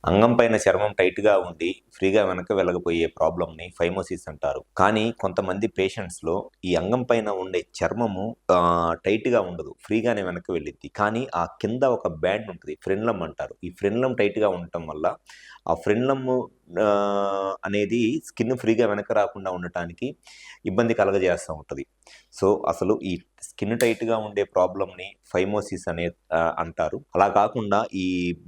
అంగం పైన చర్మం టైట్‌గా ఉండి, ఫ్రీగా వెనక్కి వెళ్ళకపోయే ప్రాబ్లమ్‌ని ఫైమోసిస్ అంటారు. కానీ కొంతమంది పేషెంట్స్‌లో ఈ అంగం పైన ఉండే చర్మము టైట్‌గా ఉండదు. ఫ్రీగానే వెనక్కి వెళ్ళిద్ది. కానీ ఆ కింద ఒక బ్యాండ్ ఉంటది. ఫ్రెన్‌లం అంటారు. ఈ ఫ్రెన్‌లం టైట్‌గా ఉండటం వల్ల ఆ ఫ్రెన్‌లము అనేది స్కిన్ ఫ్రీగా వెనక్కి రాకుండా ఉండటానికి ఇబ్బంది కలగజేస్తా ఉంటది. సో, అసలు ఈ స్కిన్ టైట్‌గా ఉండే ప్రాబ్లమ్‌ని ఫైమోసిస్ అంటారు. అలా కాకుండా ఈ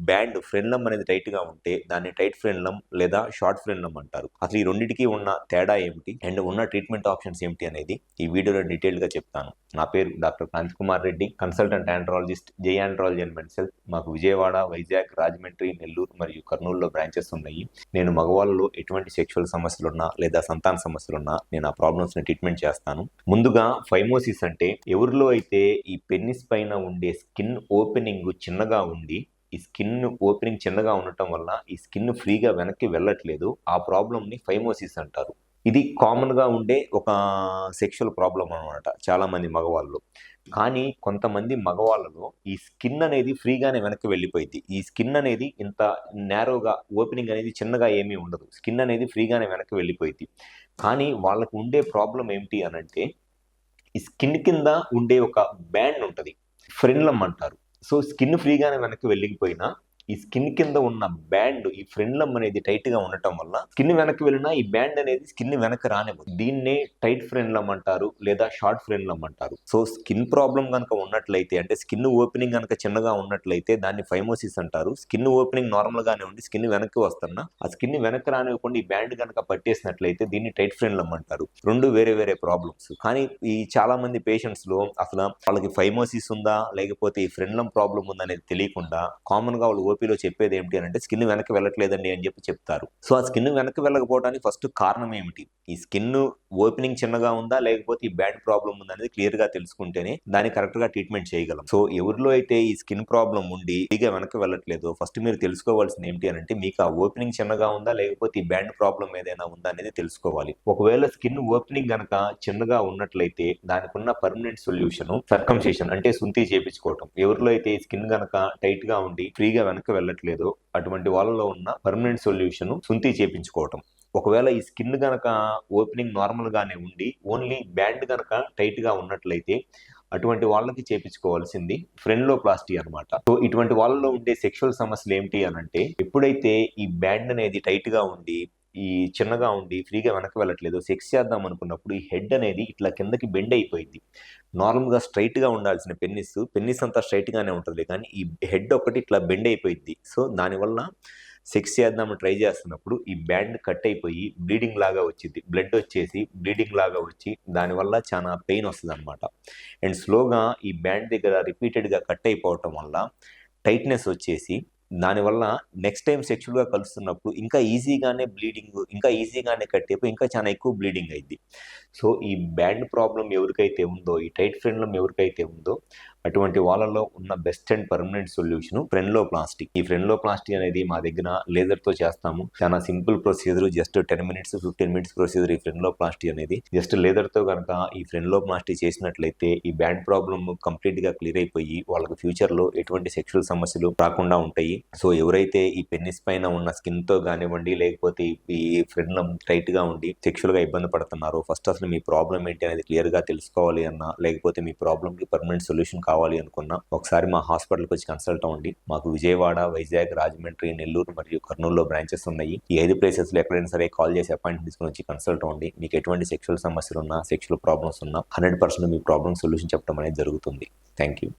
బ్యాండ్ ఫ్రెన్‌లం అనేది టైట్‌గా ఉంటే దాన్ని టైట్ ఫ్రెన్‌లం లేదా షార్ట్ ఫ్రెన్‌లం అంటారు. అసలు ఈ రెండిటికి ఉన్న తేడా ఏమిటి? అండ్ ఉన్న ట్రీట్మెంట్ ఆప్షన్స్ ఏమిటి అనేది ఈ వీడియోలో డీటెయిల్‌గా చెప్తాను. నా పేరు doctor Kanthi Kumar Reddy, consultant andrologist, జై ఆండ్రాలజీ అండ్ మెన్స్ హెల్త్. మాకు విజయవాడ, వైజాగ్, రాజమండ్రి, నెల్లూరు మరియు కర్నూలులో బ్రాంచెస్ ఉన్నాయి. నేను మగవాళ్ళలో ఎటువంటి సెక్షువల్ సమస్యలున్నా లేదా సంతాన సమస్యలున్నా నేను ఆ ప్రాబ్లమ్స్‌ని ట్రీట్మెంట్ చేస్తాను. ముందుగా ఫైమోసిస్ అంటే ఎవరిలో అయితే ఈ పెన్నిస్ పైన ఉండే స్కిన్ ఓపెనింగ్ చిన్నగా ఉండి ఈ స్కిన్ ఓపెనింగ్ చిన్నగా ఉండటం వల్ల ఈ స్కిన్ ఫ్రీగా వెనక్కి వెళ్ళట్లేదు. ఆ ప్రాబ్లమ్‌ని ఫైమోసిస్ అంటారు. ఇది కామన్‌గా ఉండే ఒక సెక్షువల్ ప్రాబ్లమ్ అనమాట చాలామంది మగవాళ్ళలో. కానీ కొంతమంది మగవాళ్ళలో ఈ స్కిన్ అనేది ఫ్రీగానే వెనక్కి వెళ్ళిపోయిద్ది. ఈ స్కిన్ అనేది ఇంత నేరోగా ఓపెనింగ్ అనేది చిన్నగా ఏమీ ఉండదు. స్కిన్ అనేది ఫ్రీగానే వెనక్కి వెళ్ళిపోయిద్ది. కానీ వాళ్ళకి ఉండే ప్రాబ్లమ్ ఏంటి అనంటే ఈ స్కిన్ కింద ఉండే ఒక బ్యాండ్ ఉంటది. ఫ్రెన్‌లం అంటారు. సో, స్కిన్ ఫ్రీగానే వెనక్కి వెళ్ళిపోయినా, ఈ స్కిన్ కింద ఉన్న బ్యాండ్ ఈ ఫ్రెన్‌లం అనేది టైట్‌గా ఉండటం వల్ల స్కిన్ వెనక్కి వెళ్ళినా ఈ బ్యాండ్ అనేది స్కిన్‌ని వెనక్కి రానివ్వదు. దీన్నే టైట్ ఫ్రెన్‌లం అంటారు లేదా షార్ట్ ఫ్రెన్‌లం అంటారు. సో, స్కిన్ ప్రాబ్లమ్ గనక ఉన్నట్లయితే అంటే స్కిన్ ఓపెనింగ్ గనక చిన్నగా ఉన్నట్లయితే దాన్ని ఫైమోసిస్ అంటారు. స్కిన్ ఓపెనింగ్ నార్మల్‌గానే ఉండి స్కిన్ వెనక్కి వస్తున్నా, ఆ స్కిన్‌ని వెనక్కి రానివ్వకుండా ఈ బ్యాండ్ గనక పట్టేసినట్లయితే దీన్ని టైట్ ఫ్రెన్‌లం అంటారు. 2 వేరే వేరే ప్రాబ్లమ్స్. కానీ ఈ చాలా మంది పేషెంట్స్‌లో అసల వాళ్ళకి ఫైమోసిస్ ఉందా? లేకపోతే ఈ ఫ్రెన్‌లం ప్రాబ్లమ్ ఉందా అనేది తెలియకుండా కామన్‌గా వాళ్ళు ఓపీలో చెప్పేది ఏంటి అనంటే స్కిన్ వెనక్కి వెళ్ళట్లేదండి అని చెప్పి చెప్తారు. సో, ఆ స్కిన్ వెనక్కి వెళ్ళకపోవడానికి ఫస్ట్ కారణం ఏమిటి? ఈ స్కిన్ ఓపెనింగ్ చిన్నగా ఉందా? లేకపోతే ఈ బ్యాండ్ ప్రాబ్లమ్ ఉందా? అనేది క్లియర్‌గా తెలుసుకుంటేనే దానికి కరెక్ట్‌గా ట్రీట్మెంట్ చేయగలం. సో, ఎవరిలో అయితే ఈ స్కిన్ ప్రాబ్లమ్ ఉండి ఫ్రీగా వెనక్కి వెళ్ళట్లేదో ఫస్ట్ మీరు తెలుసుకోవాల్సింది ఏంటి అనంటే మీకు ఆ ఓపెనింగ్ చిన్నగా ఉందా? లేకపోతే ఈ బ్యాండ్ ప్రాబ్లమ్ ఏదైనా ఉందా అనేది తెలుసుకోవాలి. ఒకవేళ స్కిన్ ఓపెనింగ్ గనక చిన్నగా ఉన్నట్లయితే దానికున్న పర్మనెంట్ సొల్యూషన్ సర్కంసిషన్ అంటే సుంతి చేపించుకోవటం. ఎవరిలో అయితే ఈ స్కిన్ గనక టైట్‌గా ఉండి ఫ్రీగా వెనక్కి వెళ్ళట్లేదో అటువంటి వాళ్ళలో ఉన్న పర్మనెంట్ సొల్యూషన్ సుంతి చేపించుకోవటం. ఒకవేళ ఈ స్కిన్ గనక ఓపెనింగ్ నార్మల్‌గానే ఉండి ఓన్లీ బ్యాండ్ గనక టైట్‌గా ఉన్నట్లయితే అటువంటి వాళ్ళకి చేపించుకోవాల్సింది ఫ్రెన్లోప్లాస్టీ అన్నమాట. సో, ఇటువంటి వాళ్ళలో ఉండే సెక్షువల్ సమస్యలు ఏంటి అనంటే ఎప్పుడైతే ఈ బ్యాండ్ అనేది టైట్‌గా ఉండి ఈ చిన్నగా ఉండి ఫ్రీగా వెనక్కి వెళ్ళట్లేదు సెక్స్ చేద్దాం అనుకున్నప్పుడు ఈ హెడ్ అనేది ఇట్లా కిందకి బెండ్ అయిపోయిద్ది. నార్మల్‌గా స్ట్రెయిట్‌గా ఉండాల్సిన పెన్నిస్ అంతా స్ట్రెయిట్‌గానే ఉంటది. కానీ ఈ హెడ్ ఒకటి ఇట్లా బెండ్ అయిపోయిద్ది. సో, దానివల్ల సెక్స్ చేద్దామని ట్రై చేస్తున్నప్పుడు ఈ బ్యాండ్ కట్ అయిపోయి బ్లీడింగ్ లాగా వచ్చిద్ది. బ్లడ్ వచ్చేసి బ్లీడింగ్ లాగా వచ్చి దానివల్ల చాలా పెయిన్ వస్తదనమాట. అండ్ స్లోగా ఈ బ్యాండ్ దగ్గర రిపీటెడ్‌గా కట్ అయిపోవటం వల్ల టైట్‌నెస్ వచ్చేసి దానివల్ల నెక్స్ట్ టైమ్ సెక్షువల్‌గా కలుస్తున్నప్పుడు ఇంకా ఈజీగానే కట్ అయిపోయి ఇంకా చాలా ఎక్కువ బ్లీడింగ్ అయిద్ది. సో, ఈ బ్యాండ్ ప్రాబ్లమ్ ఎవరికైతే ఉందో, ఈ టైట్ ఫ్రెన్‌లం ఎవరికైతే ఉందో అటువంటి వాళ్ళలో ఉన్న బెస్ట్ అండ్ పర్మనెంట్ సొల్యూషన్ ఫ్రెన్లోప్లాస్టీ. ఈ ఫ్రెన్లోప్లాస్టీ అనేది మా దగ్గర లేజర్‌తో చేస్తాము. చాలా simple procedure just 10 minutes, 15 minutes procedure ఈ ఫ్రెన్లోప్లాస్టీ అనేది. జస్ట్ లేజర్‌తో గనక ఈ ఫ్రెన్లోప్లాస్టీ చేసినట్లయితే ఈ బ్యాండ్ ప్రాబ్లమ్ కంప్లీట్‌గా క్లియర్ అయిపోయి వాళ్ళకి ఫ్యూచర్‌లో ఎటువంటి సెక్షువల్ సమస్యలు రాకుండా ఉంటాయి. సో, ఎవరైతే ఈ పెన్నిస్ పైన ఉన్న స్కిన్‌తో గానివ్వండి లేకపోతే ఈ ఫ్రెన్‌లం టైట్‌గా ఉండి సెక్షువల్‌గా ఇబ్బంది పడుతున్నారో ఫస్ట్ అసలు మీ ప్రాబ్లమ్ ఏంటి అనేది క్లియర్‌గా తెలుసుకోవాలి అన్నా లేకపోతే మీ ప్రాబ్లమ్‌కి పర్మనెంట్ సొల్యూషన్ కావాలి అనుకున్నా ఒకసారి మా హాస్పిటల్‌కి వచ్చి కన్సల్ట్ అవ్వండి. మాకు విజయవాడ, వైజాగ్, రాజమండ్రి, నెల్లూరు మరియు కర్నూలులో బ్రాంచెస్ ఉన్నాయి. ఈ 5 ప్లేసెస్‌లో ఎక్కడైనా సరే కాల్ చేసి అపాయింట్‌మెంట్ తీసుకొని వచ్చి కన్సల్ట్ అవ్వండి. మీకు ఎటువంటి సెక్షువల్ సమస్యలున్నా, సెక్షువల్ ప్రాబ్లమ్స్ ఉన్నా 100% మీ ప్రాబ్లమ్ సొల్యూషన్ చెప్పడం అనేది జరుగుతుంది. Thank you.